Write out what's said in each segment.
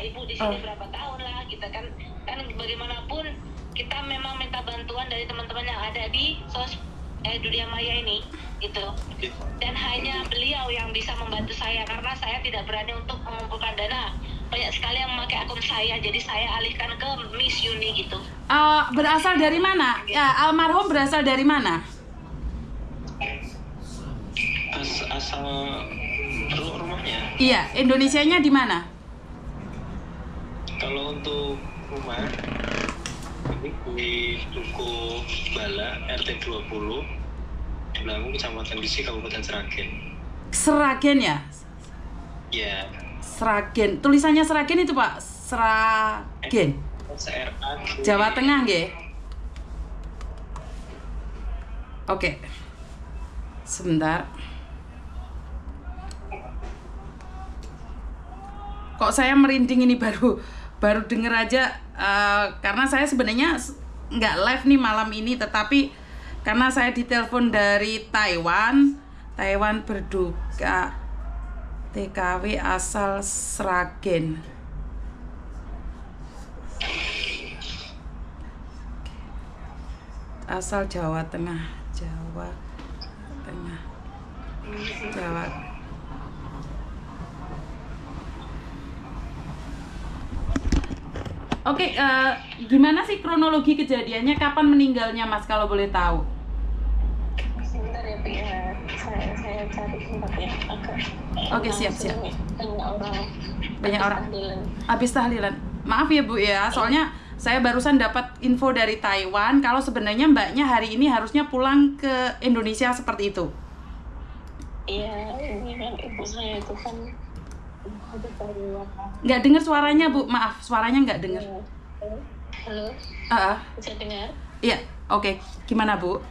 ibu di sini berapa tahun lah, kita kan bagaimanapun kita memang minta bantuan dari teman-teman yang ada di dunia maya ini gitu, dan hanya beliau yang bisa membantu saya karena saya tidak berani untuk mengumpulkan dana. Banyak sekali yang memakai akun saya, jadi saya alihkan ke Miss Yuni gitu. Berasal dari mana? Ya, almarhum berasal dari mana? Asal rumahnya? Iya, Indonesianya di mana? Kalau untuk rumah ini di Duku Bala RT 20 Belangu, Kecamatan Gisi, Kabupaten Seragen. Seragen ya? Ya. Seragen. Tulisannya Seragen itu Pak? Seragen. Jawa Tengah nggih? Oke. Sebentar. Kok saya merinding ini baru denger aja, karena saya sebenarnya nggak live nih malam ini, tetapi karena saya ditelepon dari Taiwan berduka TKW asal Sragen. Asal Jawa Tengah. Oke, gimana sih kronologi kejadiannya? Kapan meninggalnya Mas kalau boleh tahu? Sebentar ya Bu ya, saya cari tempatnya agak. Oke, siap. Banyak orang. Habis tahlilan. Maaf ya Bu ya, soalnya saya barusan dapat info dari Taiwan kalau sebenarnya Mbaknya hari ini harusnya pulang ke Indonesia seperti itu. Iya, ini kan ibu saya itu kan nggak dengar suaranya Bu, maaf suaranya nggak dengar. Halo, bisa dengar? Iya, oke. Gimana Bu?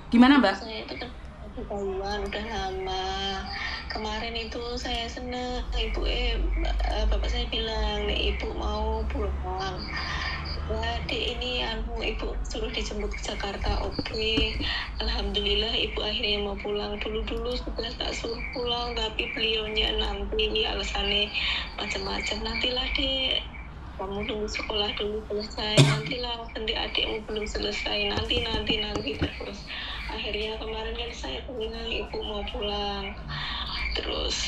Gimana Mbak? Saya itu kan di Taiwan udah lama. Kemarin itu saya seneng, bapak saya bilang, nih ibu mau pulang. Wah, Dek, ini ibu suruh dijemput ke Jakarta. Oke. Alhamdulillah ibu akhirnya mau pulang. Dulu sudah tak suruh pulang, tapi beliaunya nanti alasannya macam-macam. Nantilah Dek, kamu tunggu sekolah dulu selesai. Nantilah, nanti adikmu belum selesai. Nanti terus. Akhirnya kemarin kan saya bilang ibu mau pulang. Terus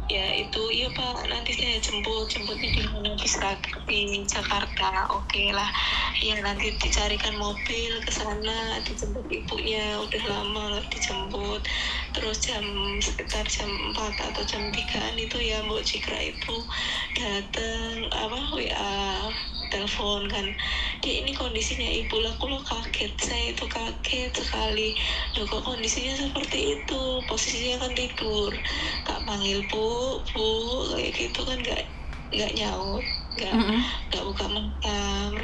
ya itu, iya Pak, nanti saya jemputnya di mana, di Jakarta. Oke lah ya, nanti dicarikan mobil ke sana dijemput ibunya. Udah lama dijemput. Terus sekitar jam 4 atau jam 3-an itu ya Mbak Cikra itu datang WA telepon kan, Dek, ini kondisinya ibu. Aku kaget, saya itu kaget sekali. Loh, kok kondisinya seperti itu, posisinya kan tidur. Tak panggil bu kayak gitu kan nggak nyaut, nggak buka mata,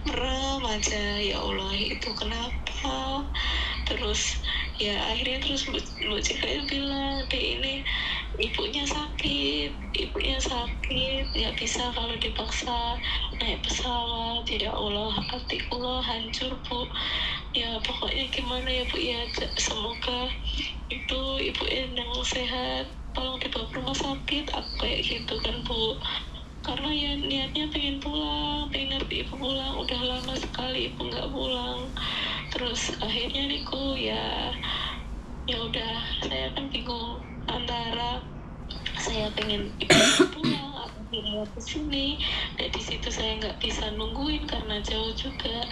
merem aja. Ya Allah, itu kenapa? Terus ya akhirnya Bu Cika bilang, Dek, ini ibunya sakit, nggak bisa kalau dipaksa naik pesawat. Ya Allah, hatiku hancur Bu. Ya pokoknya gimana ya Bu ya, semoga itu ibu yang sehat, tolong dibawa ke rumah sakit. Aku kayak gitu kan Bu, karena ya niatnya pengen pulang, pengen ngerti ibu pulang. Udah lama sekali ibu nggak pulang. Terus akhirnya niku ya udah, saya kan bingung antara saya pengen pulang atau dirawat ke sini. Dan di situ saya nggak bisa nungguin karena jauh juga.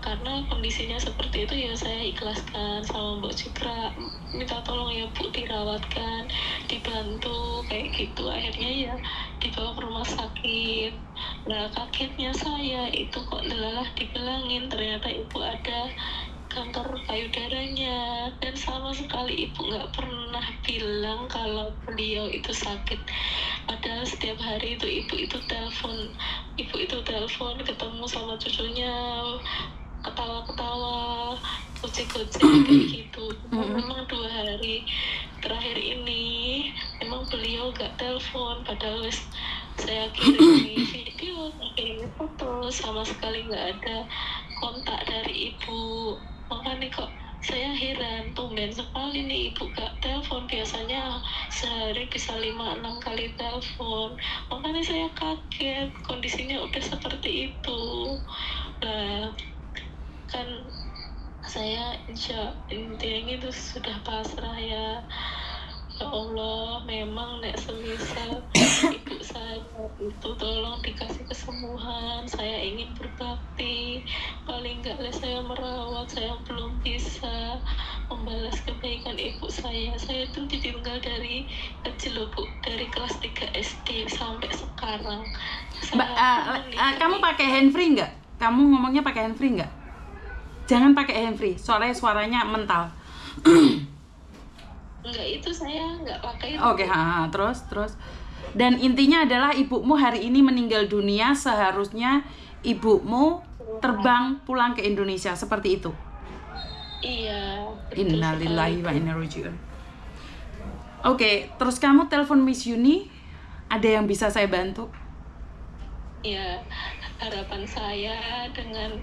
Karena kondisinya seperti itu ya saya ikhlaskan sama Mbak Citra, minta tolong ya Bu dirawatkan, dibantu kayak gitu. Akhirnya ya dibawa ke rumah sakit. Nah, kagetnya saya itu kok delalah dibilangin ternyata ibu ada kanker payudaranya, dan sama sekali ibu nggak pernah bilang kalau beliau itu sakit. Padahal setiap hari itu ibu itu telepon ketemu sama cucunya, ketawa-ketawa, gocek-gocek kayak gitu. Memang 2 hari terakhir ini memang beliau nggak telepon, padahal saya kirim video, kirim foto, sama sekali nggak ada kontak dari ibu. Makanya kok saya heran, tumben sekali nih ibu gak telepon, biasanya sehari bisa 5-6 kali telepon. Makanya saya kaget, kondisinya udah seperti itu. Nah, kan saya intinya itu sudah pasrah ya. Ya Allah, memang nek semisal ibu saya itu tolong dikasih kesembuhan, saya ingin berbakti, paling enggak lah saya merawat, saya belum bisa membalas kebaikan ibu saya itu ditinggal dari kecil loh Bu, dari kelas 3 SD sampai sekarang. Kamu pakai handfree nggak? Kamu ngomongnya pakai handfree nggak? Jangan pakai handfree, soalnya suaranya mental. Enggak, itu saya enggak pakai. Oke, terus. Dan intinya adalah ibumu hari ini meninggal dunia, seharusnya ibumu terbang pulang ke Indonesia, seperti itu. Iya. Innalillahi wa inna ilaihi raji'un. Oke, terus kamu telepon Miss Yuni, ada yang bisa saya bantu? Ya, harapan saya dengan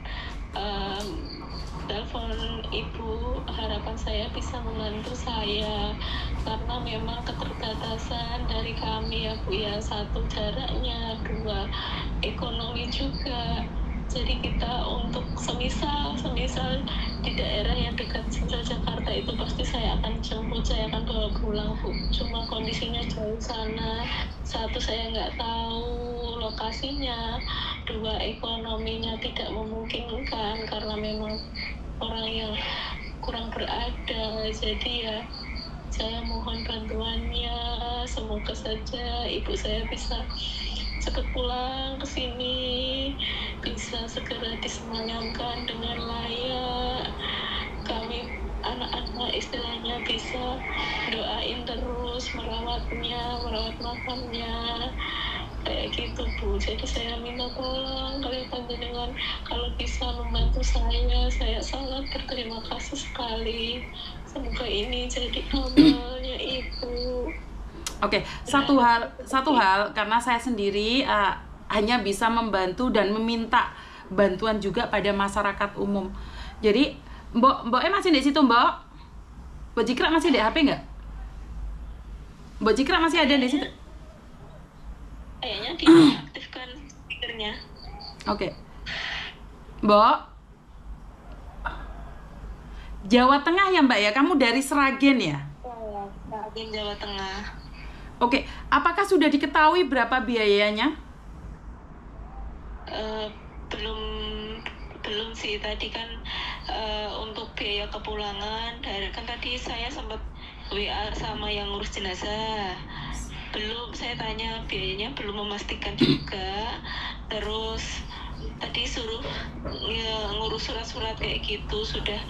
telepon ibu, harapan saya bisa membantu saya, karena memang keterbatasan dari kami ya Bu ya, satu jaraknya, dua ekonomi juga. Jadi kita untuk semisal di daerah yang dekat Jakarta itu pasti saya akan jemput, saya akan bawa pulang Bu. Cuma kondisinya jauh sana, satu saya nggak tahu lokasinya, dua ekonominya tidak memungkinkan karena memang orang yang kurang berada. Jadi ya saya mohon bantuannya, semoga saja ibu saya bisa cepat pulang ke sini, bisa segera disemayamkan dengan layak. Kami anak-anak istilahnya bisa doain terus, merawat makamnya, kayak gitu Bu. Jadi saya minta tolong kalian panjenengan kalau bisa membantu saya sangat berterima kasih sekali. Semoga ini jadi amalnya Ibu. Oke, satu hal karena saya sendiri hanya bisa membantu dan meminta bantuan juga pada masyarakat umum. Jadi, Mbok masih di situ, Mbok? Mbok Jikra masih di HP nggak? Mbok Jikra masih ada di situ? Kayaknya diaktifkan speakernya. Oke. Mbok, Jawa Tengah ya Mbak ya? Kamu dari Sragen ya? Oh, Sragen Jawa Tengah. Oke, apakah sudah diketahui berapa biayanya? Belum sih, tadi kan untuk biaya kepulangan, kan tadi saya sempat WA sama yang ngurus jenazah. Belum, saya tanya biayanya belum memastikan juga. Terus tadi suruh ngurus surat-surat kayak gitu, sudah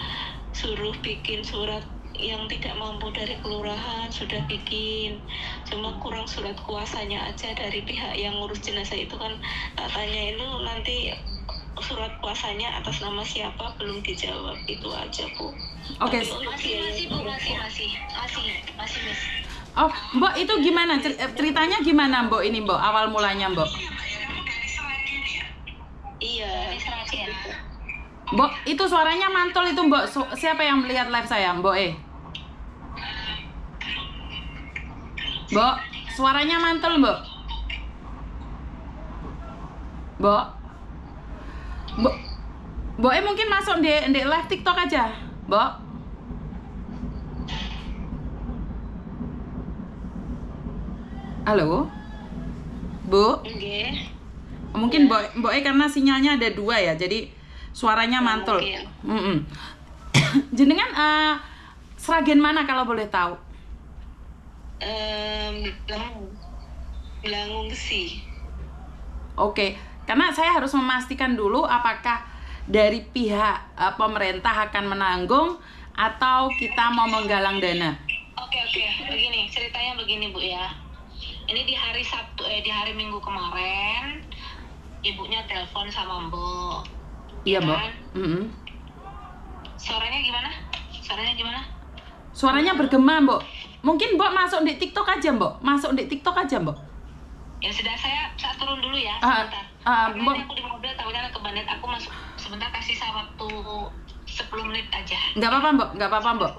suruh bikin surat yang tidak mampu dari kelurahan, sudah bikin, cuma kurang surat kuasanya aja dari pihak yang ngurus jenazah itu kan. Tak tanya itu nanti surat kuasanya atas nama siapa, belum dijawab, itu aja Bu. Oke. Masih Bu, masih Miss. Oh, Mbok itu gimana ceritanya, gimana Mbok ini Mbok, awal mulanya Mbok? Iya. Mbok, itu suaranya mantul itu Mbok. Siapa yang melihat live saya, Mbok? Mbok, suaranya mantul Mbok. Mbok, mungkin masuk di live TikTok aja, Mbok. Halo, Bu. Mungkin Mbok karena sinyalnya ada dua ya, jadi suaranya mantul. Jenengan Sragen mana kalau boleh tahu? Belangung sih. Oke, karena saya harus memastikan dulu apakah dari pihak pemerintah akan menanggung atau kita mau menggalang dana. Oke, begini ceritanya Bu ya. Ini di hari Sabtu, di hari Minggu kemarin, ibunya telepon sama Mbok. Iya, Mbok. Suaranya gimana? Suaranya bergema, Mbok. Mungkin Mbok masuk di TikTok aja, Mbok. Mbok. Ya sudah, saya turun dulu ya sebentar. Mbok. Aku di mobil, tahunya ke Bandit, aku masuk sebentar, kasih saya waktu 10 menit aja. Nggak apa-apa, Mbak. Nggak apa-apa, Mbak.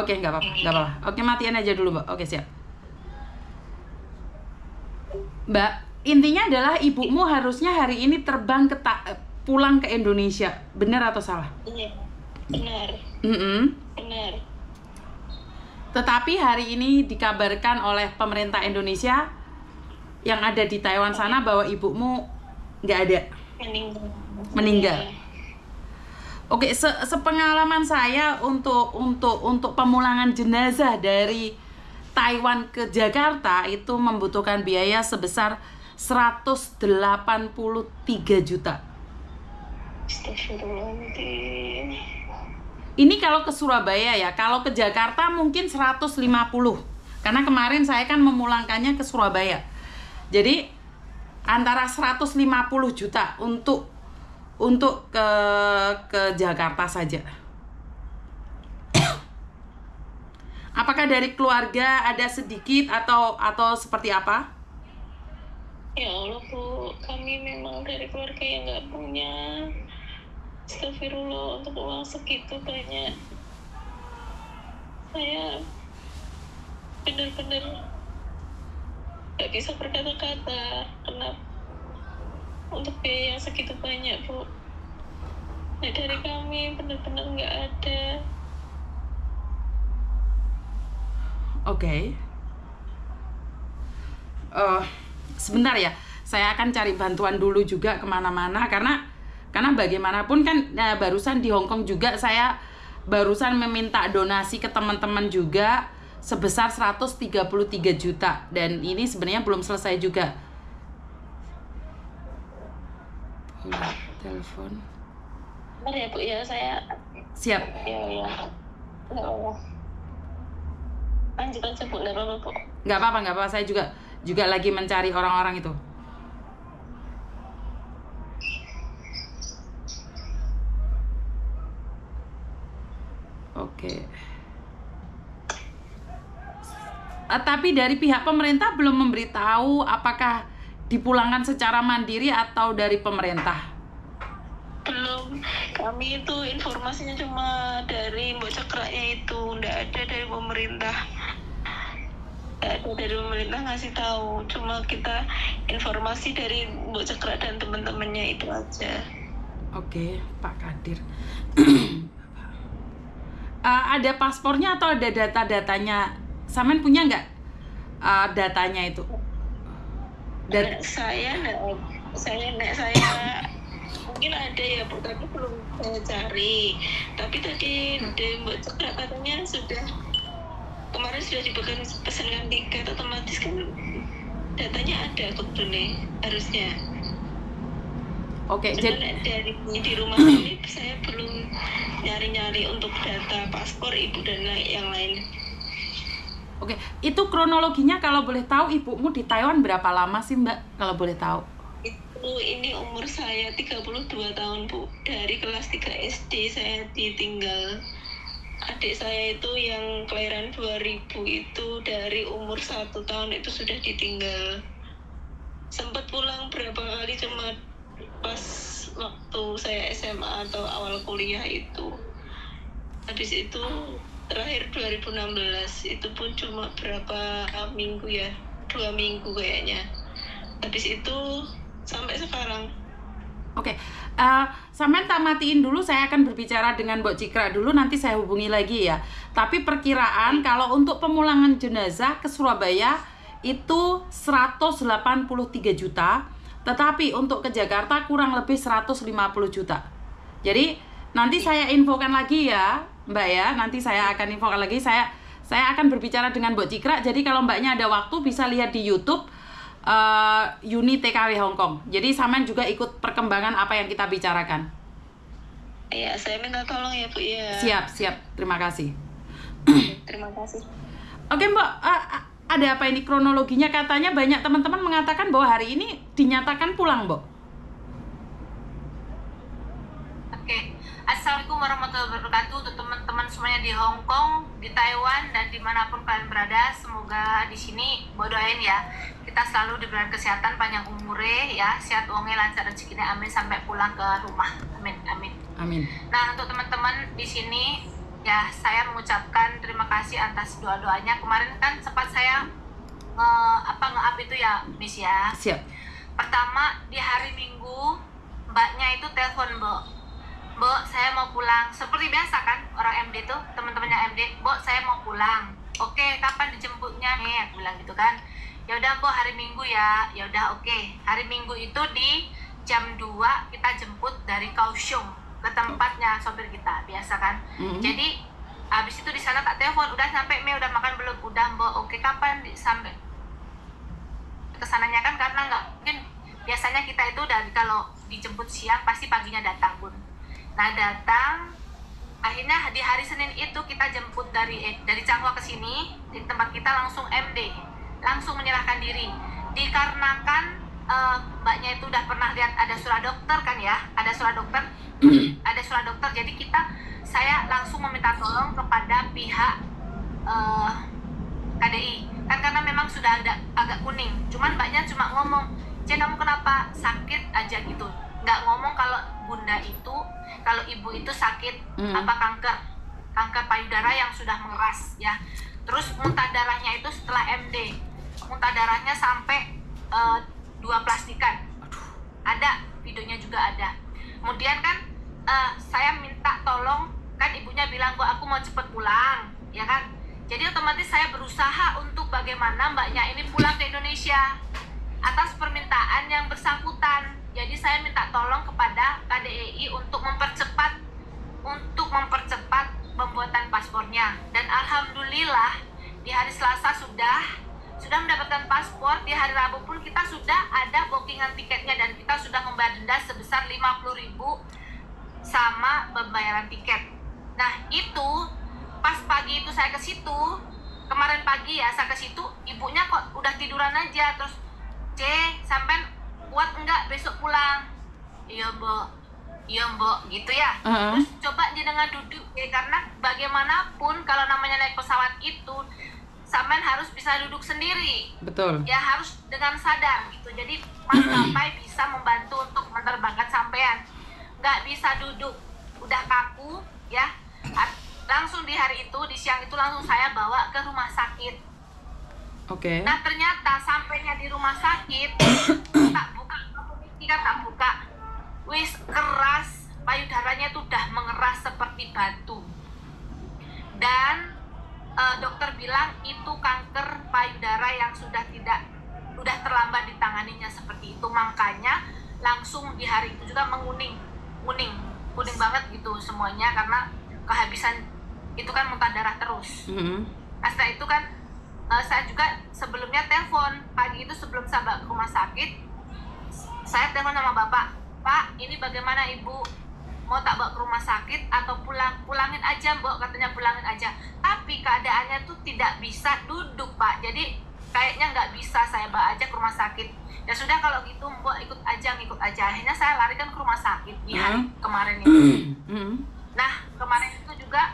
Oke, nggak apa-apa. Nggak apa-apa. Oke, matiin aja dulu, Mbak. Oke, siap. Mbak, intinya adalah ibumu harusnya hari ini terbang pulang ke Indonesia. Benar atau salah? Iya, benar. Benar. Tetapi hari ini dikabarkan oleh pemerintah Indonesia yang ada di Taiwan sana bahwa ibumu nggak ada. Meninggal. Oke, sepengalaman saya untuk pemulangan jenazah dari Taiwan ke Jakarta itu membutuhkan biaya sebesar 183 juta. Astagfirullahaladzim. Ini kalau ke Surabaya ya, kalau ke Jakarta mungkin 150. Karena kemarin saya kan memulangkannya ke Surabaya. Jadi antara 150 juta untuk ke Jakarta saja. Apakah dari keluarga ada sedikit atau seperti apa? Ya Allah Bu, kami memang dari keluarga yang nggak punya. Astagfirullah, untuk uang segitu banyak. Saya benar-benar nggak bisa berkata-kata. Kenapa? Untuk biaya yang segitu banyak Bu. Nah, dari kami benar-benar nggak ada. Oke. Sebentar ya, saya akan cari bantuan dulu juga kemana-mana karena bagaimanapun kan barusan di Hong Kong juga saya barusan meminta donasi ke teman-teman juga sebesar 133 juta dan ini sebenarnya belum selesai juga. Telepon. Bentar ya Bu ya, saya siap. Ya. Nggak apa-apa. Lanjut aja Bu, nggak apa-apa Bu. Nggak apa-apa, saya juga lagi mencari orang-orang itu. Oke. Tapi dari pihak pemerintah belum memberitahu apakah dipulangkan secara mandiri atau dari pemerintah? Belum. Kami itu informasinya cuma dari Mbok Cekraknya itu, nggak ada dari pemerintah. Nggak ada dari pemerintah ngasih tahu. Cuma kita informasi dari Mbok Cekrak dan teman-temannya itu aja. Oke, Pak Kadir. Ada paspornya atau ada data-datanya? Samen punya nggak datanya itu? Saya mungkin ada ya Bu, tapi belum saya cari. Tapi tadi Mbak Cekrak katanya kemarin sudah dipesankan tiket, otomatis kan datanya ada kok nih harusnya. Oke, jadi dari di rumah ini saya belum nyari-nyari untuk data paspor ibu dan yang lain. Oke, itu kronologinya kalau boleh tahu ibumu di Taiwan berapa lama sih Mbak, kalau boleh tahu? Ini umur saya 32 tahun Bu. Dari kelas 3 SD saya ditinggal. Adik saya itu yang kelahiran 2000 itu dari umur 1 tahun itu sudah ditinggal. Sempat pulang berapa kali cuma pas waktu saya SMA atau awal kuliah itu. Habis itu terakhir 2016 itu pun cuma berapa minggu ya, 2 minggu kayaknya. Habis itu sampai sekarang. Oke, sampean tak matiin dulu, saya akan berbicara dengan Mbok Cikra dulu, nanti saya hubungi lagi ya. Tapi perkiraan kalau untuk pemulangan jenazah ke Surabaya itu 183 juta, tetapi untuk ke Jakarta kurang lebih 150 juta. Jadi nanti saya infokan lagi ya Mbak ya, nanti saya akan infokan lagi, saya akan berbicara dengan Mbok Cikra. Jadi kalau Mbaknya ada waktu bisa lihat di YouTube Uni TKW Hong Kong. Jadi sampean juga ikut perkembangan apa yang kita bicarakan. Iya, saya minta tolong ya Bu ya. Siap, terima kasih. Terima kasih. Oke Mbak, ada apa ini kronologinya? Katanya banyak teman-teman mengatakan bahwa hari ini dinyatakan pulang, Mbak. Oke, Assalamualaikum warahmatullahi wabarakatuh untuk teman-teman semuanya di Hong Kong, di Taiwan, dan dimanapun kalian berada. Semoga di sini Mbak doain ya, kita selalu diberikan kesehatan, panjang umure ya, sehat wonge, lancar rezekinya, amin, sampai pulang ke rumah, amin, amin. Amin. Nah, untuk teman-teman di sini ya, saya mengucapkan terima kasih atas doa-doanya. Kemarin kan sempat saya nge-up itu ya, Miss ya. Siap. Pertama di hari Minggu, mbaknya itu telepon, Mbak, saya mau pulang. Seperti biasa kan orang MD tuh, teman-temannya MD, Mbak, saya mau pulang. Oke, kapan dijemputnya nih? Aku bilang gitu kan. Ya udah, Mbak, hari Minggu ya. Ya udah, oke. Hari Minggu itu di jam 2 kita jemput dari Kaohsiung ke tempatnya sopir kita, biasa kan. Jadi habis itu di sana tak telepon, udah sampai Me, udah makan belum? Udah, Mbak. Oke, kapan sampai kesananya kan, karena nggak mungkin, biasanya kita itu dari kalau dijemput siang pasti paginya datang, Bun. Nah, datang akhirnya di hari Senin itu kita jemput dari Changhua ke sini, di tempat kita langsung MD, langsung menyerahkan diri. Dikarenakan mbaknya itu udah pernah lihat ada surat dokter kan ya, ada surat dokter jadi saya langsung meminta tolong kepada pihak KDI kan, karena memang sudah ada agak kuning. Cuman mbaknya cuma ngomong, kamu kenapa sakit aja gitu, nggak ngomong kalau bunda itu, kalau ibu itu sakit apa kanker payudara yang sudah mengeras ya. Terus muntah darahnya itu setelah MD, muntah darahnya sampai 2 plastikan, ada videonya juga ada. Kemudian kan saya minta tolong, kan ibunya bilang, kok aku mau cepet pulang ya kan. Jadi otomatis saya berusaha untuk bagaimana mbaknya ini pulang ke Indonesia atas permintaan yang bersangkutan. Jadi saya minta tolong kepada KDI untuk mempercepat pembuatan paspornya. Dan alhamdulillah di hari Selasa sudah mendapatkan paspor. Di hari Rabu pun kita sudah ada bookingan tiketnya dan kita sudah membayar denda sebesar 50.000 sama pembayaran tiket. Nah, itu pas pagi itu saya ke situ, kemarin pagi ya saya ke situ, ibunya kok udah tiduran aja. Terus, sampean kuat enggak besok pulang? Iya mbak gitu ya. Terus coba jenengan duduk ya, karena bagaimanapun kalau namanya naik pesawat itu sampean harus bisa duduk sendiri. Betul. Ya harus dengan sadar gitu. Jadi maskapai bisa membantu untuk menerbangkan sampean. Nggak bisa duduk, udah kaku ya. Langsung di hari itu, di siang itu langsung saya bawa ke rumah sakit. Oke. Nah, ternyata sampainya di rumah sakit tak buka. Wis keras, payudaranya itu udah mengeras seperti batu. Dan dokter bilang itu kanker payudara yang sudah terlambat ditanganinya seperti itu. Makanya langsung di hari itu juga kuning banget gitu semuanya, karena kehabisan itu kan muntah darah terus. Nah, setelah itu kan saya juga sebelumnya telepon pagi itu sebelum saya bawa ke rumah sakit, saya telepon sama bapak, Pak, ini bagaimana ibu, mau tak bawa ke rumah sakit atau pulangin aja mbak, katanya pulangin aja. Tapi keadaannya tuh tidak bisa duduk Pak, jadi kayaknya nggak bisa saya bawa aja ke rumah sakit. Ya sudah kalau gitu mbak ngikut aja. Akhirnya saya larikan ke rumah sakit di hari kemarin itu. Nah, kemarin itu juga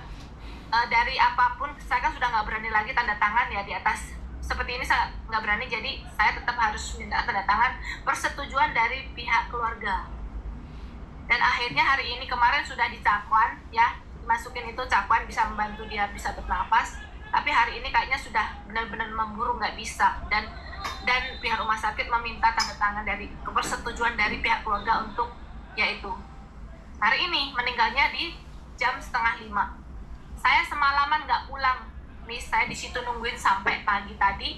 dari apapun saya kan sudah nggak berani lagi tanda tangan ya di atas seperti ini, saya nggak berani, jadi saya tetap harus minta tanda tangan persetujuan dari pihak keluarga. Dan akhirnya hari ini kemarin sudah dicakwan ya, dimasukin itu cakwan bisa membantu dia bisa bernafas, tapi hari ini kayaknya sudah benar-benar memburu, nggak bisa, dan pihak rumah sakit meminta tanda tangan dari persetujuan dari pihak keluarga untuk yaitu hari ini meninggalnya di jam 4:30. Saya semalaman nggak pulang, Miss. Saya di situ nungguin sampai pagi tadi,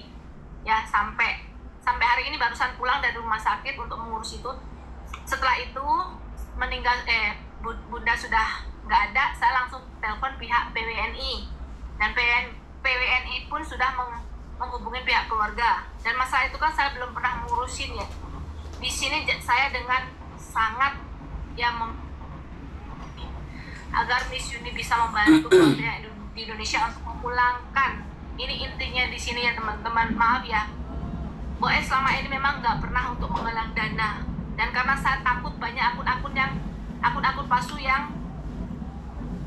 ya sampai hari ini barusan pulang dari rumah sakit untuk mengurus itu. Setelah itu Bunda sudah nggak ada, saya langsung telepon pihak PWNI dan PWNI pun sudah menghubungi pihak keluarga. Dan masalah itu kan saya belum pernah mengurusin ya. Di sini saya dengan sangat ya agar Miss Yuni bisa membantu keluarga di Indonesia untuk memulangkan. Ini intinya di sini ya teman-teman. Maaf ya, Boe selama ini memang nggak pernah untuk menggalang dana, dan karena saya takut banyak akun-akun palsu yang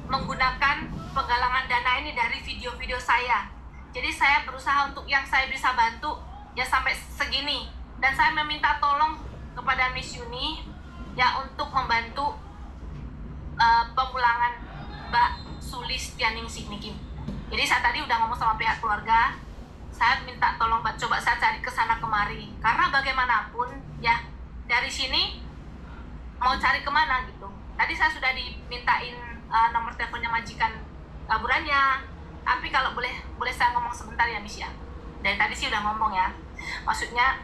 menggunakan penggalangan dana ini dari video-video saya. Jadi saya berusaha untuk yang saya bisa bantu ya sampai segini. Dan saya meminta tolong kepada Miss Yuni ya untuk membantu pemulangan Mbak Sulistianingsih Niki. Jadi saya tadi udah ngomong sama pihak keluarga, saya minta tolong Mbak coba saya cari ke sana kemari, karena bagaimanapun ya dari sini mau cari kemana gitu. Tadi saya sudah dimintain nomor teleponnya majikan kaburannya, tapi kalau boleh saya ngomong sebentar ya Miss ya. Dari tadi sih udah ngomong ya, maksudnya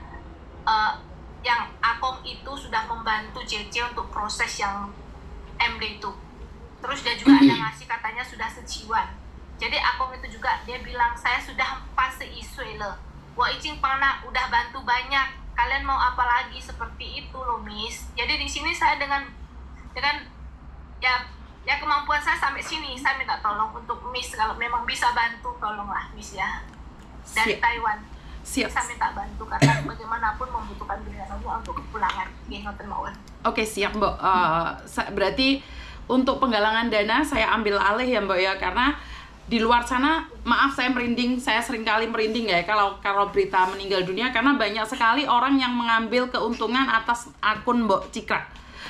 yang Akong itu sudah membantu Cece untuk proses yang MD itu. Terus dia juga ada ngasih katanya sudah sejiwan. Jadi Akong itu juga dia bilang saya sudah pas seisue le. Wah Icing pernah udah bantu banyak. Kalian mau apa lagi seperti itu loh Miss. Jadi di sini saya dengan ya kemampuan saya sampai sini, saya minta tolong untuk Miss kalau memang bisa bantu tolonglah Miss ya. Dari Taiwan. Siap. Saya minta bantu karena bagaimanapun membutuhkan biaya untuk kepulangan. Oke, siap Mbok. Berarti untuk penggalangan dana saya ambil alih ya Mbok ya, karena di luar sana maaf saya merinding, saya seringkali merinding ya kalau berita meninggal dunia, karena banyak sekali orang yang mengambil keuntungan atas akun Mbok Cikra.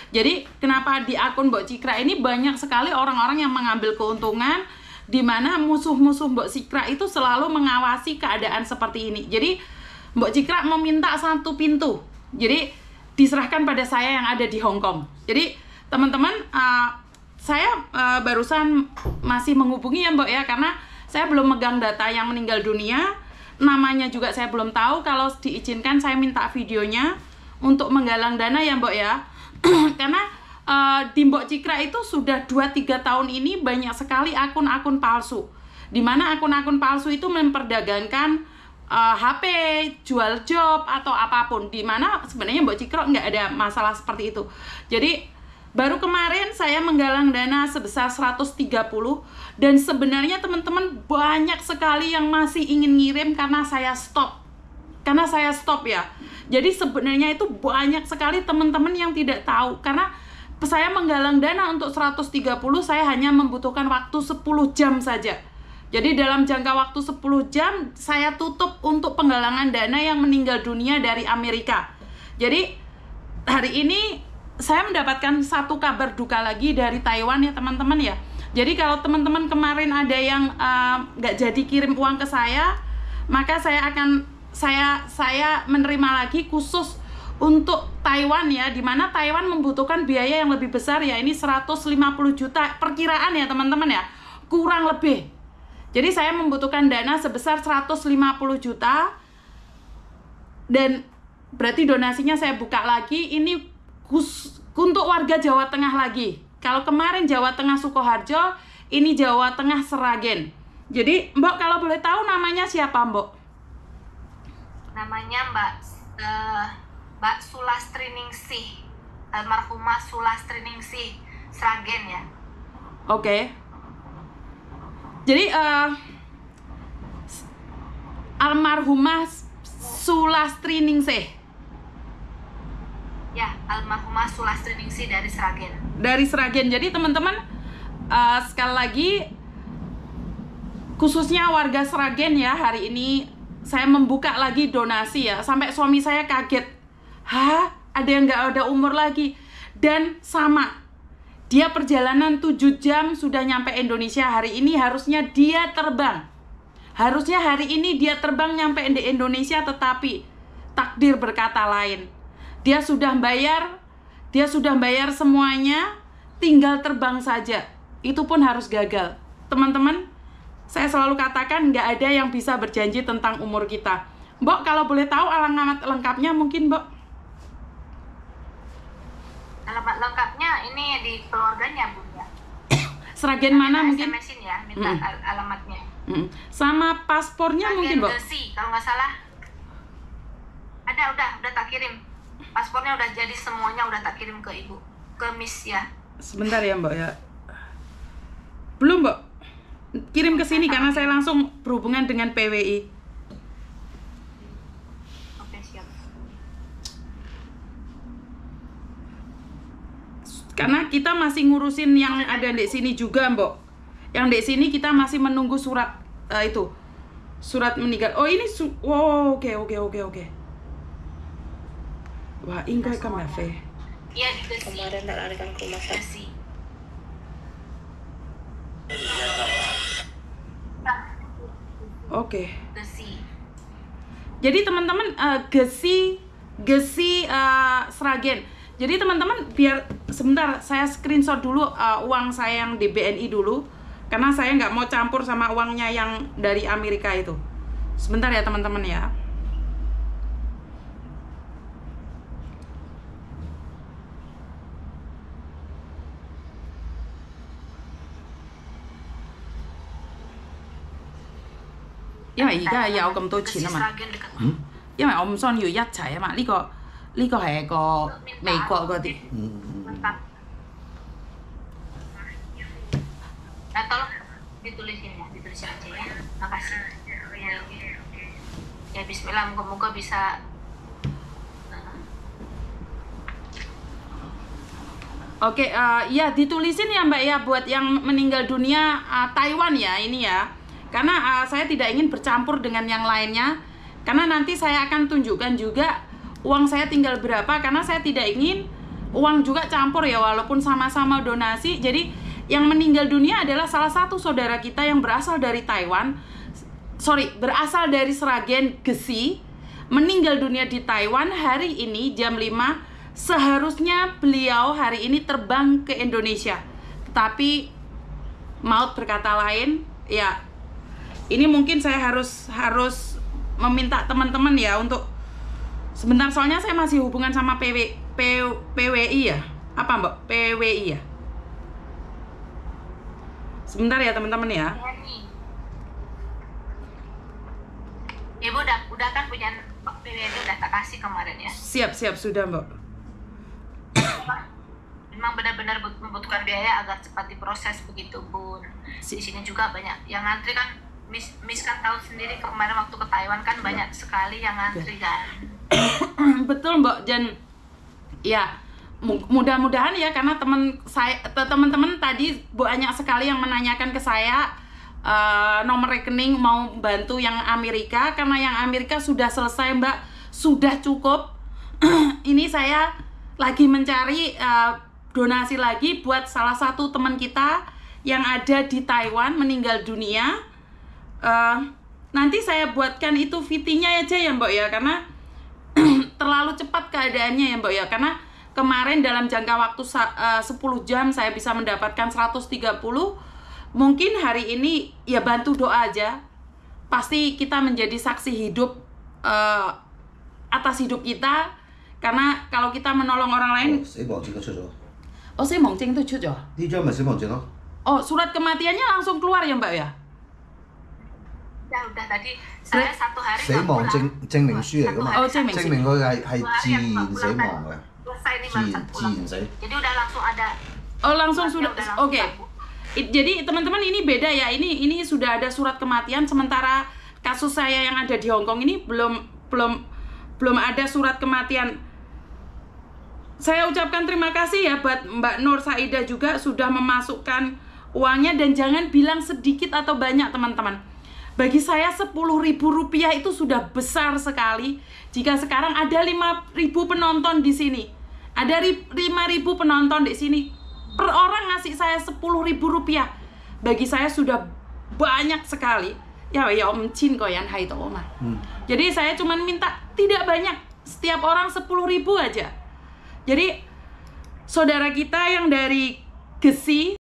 Jadi kenapa di akun Mbok Cikra ini banyak sekali orang-orang yang mengambil keuntungan, di mana musuh-musuh Mbok Cikra itu selalu mengawasi keadaan seperti ini. Jadi Mbok Cikra meminta satu pintu, jadi diserahkan pada saya yang ada di Hong Kong. Jadi teman-teman, saya barusan masih menghubungi ya Mbok ya, karena saya belum megang data yang meninggal dunia, namanya juga saya belum tahu. Kalau diizinkan saya minta videonya untuk menggalang dana ya Mbok ya. Karena di Mbok Cikra itu sudah 2-3 tahun ini banyak sekali akun-akun palsu, dimana akun-akun palsu itu memperdagangkan HP, jual job atau apapun, dimana sebenarnya Mbok Cikra nggak ada masalah seperti itu. Jadi baru kemarin saya menggalang dana sebesar 130, dan sebenarnya teman-teman banyak sekali yang masih ingin ngirim karena saya stop ya. Jadi sebenarnya itu banyak sekali teman-teman yang tidak tahu, karena saya menggalang dana untuk 130 saya hanya membutuhkan waktu 10 jam saja. Jadi dalam jangka waktu 10 jam saya tutup untuk penggalangan dana yang meninggal dunia dari Amerika. Jadi hari ini saya mendapatkan satu kabar duka lagi dari Taiwan ya teman-teman ya. Jadi kalau teman-teman kemarin ada yang nggak jadi kirim uang ke saya, maka saya menerima lagi khusus untuk Taiwan ya, dimana Taiwan membutuhkan biaya yang lebih besar ya, ini 150 juta perkiraan ya teman-teman ya, kurang lebih. Jadi saya membutuhkan dana sebesar 150 juta, dan berarti donasinya saya buka lagi, ini untuk warga Jawa Tengah lagi. Kalau kemarin Jawa Tengah Sukoharjo, ini Jawa Tengah Sragen. Jadi Mbok kalau boleh tahu namanya siapa Mbok? Namanya Mbak Sulastriningsih, almarhumah Sulastriningsih Sragen ya. Oke. Jadi almarhumah Sulastriningsih. Ya, almarhumah Sulastriningsih dari Sragen. Dari Sragen. Jadi teman-teman, sekali lagi khususnya warga Sragen ya, hari ini saya membuka lagi donasi ya, sampai suami saya kaget. Hah? Ada yang nggak ada umur lagi? Dan sama, dia perjalanan 7 jam sudah nyampe Indonesia. Hari ini harusnya dia terbang. Harusnya hari ini dia terbang nyampe di Indonesia, tetapi takdir berkata lain. Dia sudah bayar semuanya, tinggal terbang saja. Itu pun harus gagal. Teman-teman, saya selalu katakan nggak ada yang bisa berjanji tentang umur kita. Mbok, kalau boleh tahu alamat lengkapnya mungkin, Mbok? Alamat lengkapnya ini di keluarganya, Bu ya. Sragen mana mungkin? SMS-in ya, minta alamatnya. Sama paspornya Sragen mungkin, Mbok? Gesi, kalau nggak salah. Ada, udah tak kirim. Paspornya udah jadi semuanya, udah tak kirim ke Ibu, ke Miss ya. Sebentar ya Mbok ya. Belum Mbok. Kirim ke sini karena saya langsung berhubungan dengan PWI. Oke, siap. Karena kita masih ngurusin yang ada di sini juga Mbok. Yang di sini kita masih menunggu surat itu. Surat meninggal. Oh ini oh, oke. Wah, ingkoy kamafe. Iya di Gesi. Kemarin tak larikan ke rumah sakit. Gesi. Oke. Gesi. Jadi teman-teman Gesi Sragen. Jadi teman-teman biar sebentar saya screenshot dulu uang saya yang di BNI dulu, karena saya nggak mau campur sama uangnya yang dari Amerika itu. Sebentar ya teman-teman ya.因為而家有咁多錢啊嘛， Sragen dekat 因為我唔想要一齊啊嘛，呢個係個美國嗰啲。 lengkap. Nah tolong ditulisin ya, ditulisin aja ya. Makasih. Ya Bismillah, moga-moga bisa. Oke, ya ditulisin ya Mbak ya buat yang meninggal dunia Taiwan ya ini ya. Karena saya tidak ingin bercampur dengan yang lainnya. Karena nanti saya akan tunjukkan juga uang saya tinggal berapa. Karena saya tidak ingin uang juga campur ya, walaupun sama-sama donasi. Jadi yang meninggal dunia adalah salah satu saudara kita yang berasal dari Taiwan. Berasal dari Sragen, Gesi. Meninggal dunia di Taiwan hari ini jam 5. Seharusnya beliau hari ini terbang ke Indonesia. Tetapi maut berkata lain, ya. Ini mungkin saya harus meminta teman-teman ya untuk sebentar, soalnya saya masih hubungan sama PWI ya. Apa Mbak? PWI ya. Sebentar ya teman-teman ya. Ibu udah kan punya PWI, udah tak kasih kemarin ya. Siap sudah Mbak. Memang benar-benar membutuhkan biaya agar cepat diproses begitu Bun. Di sini juga banyak yang ngantri kan. Miss kan tahu sendiri kemarin waktu ke Taiwan kan banyak sekali yang ngantri kan. Betul Mbak Jan. Ya, mudah-mudahan ya, karena teman-teman tadi banyak sekali yang menanyakan ke saya nomor rekening mau bantu yang Amerika, karena yang Amerika sudah selesai Mbak, sudah cukup. Ini saya lagi mencari donasi lagi buat salah satu teman kita yang ada di Taiwan meninggal dunia. Nanti saya buatkan itu VT-nya aja ya Mbak ya, karena terlalu cepat keadaannya ya Mbak ya, karena kemarin dalam jangka waktu 10 jam saya bisa mendapatkan 130. Mungkin hari ini ya bantu doa aja, pasti kita menjadi saksi hidup atas hidup kita, karena kalau kita menolong orang lain. Surat kematiannya langsung keluar ya Mbak ya. Udah tadi saya 1 hari 死亡證明書嚟㗎嘛，證明佢係自然死亡嘅，自然死。 Jadi udah langsung ada. Oh langsung sudah. Oke. Jadi teman-teman ini beda ya. Ini sudah ada surat kematian, sementara kasus saya yang ada di Hong Kong ini belum ada surat kematian. Saya ucapkan terima kasih ya buat Mbak Nur Saida juga sudah memasukkan uangnya, dan jangan bilang sedikit atau banyak teman-teman. Bagi saya Rp10.000 itu sudah besar sekali. Jika sekarang ada 5.000 penonton di sini, ada 5.000 penonton di sini, per orang ngasih saya Rp10.000, bagi saya sudah banyak sekali. Ya Om Chin koyan hai to Oma. Jadi saya cuma minta tidak banyak, setiap orang 10.000 aja. Jadi saudara kita yang dari Gesi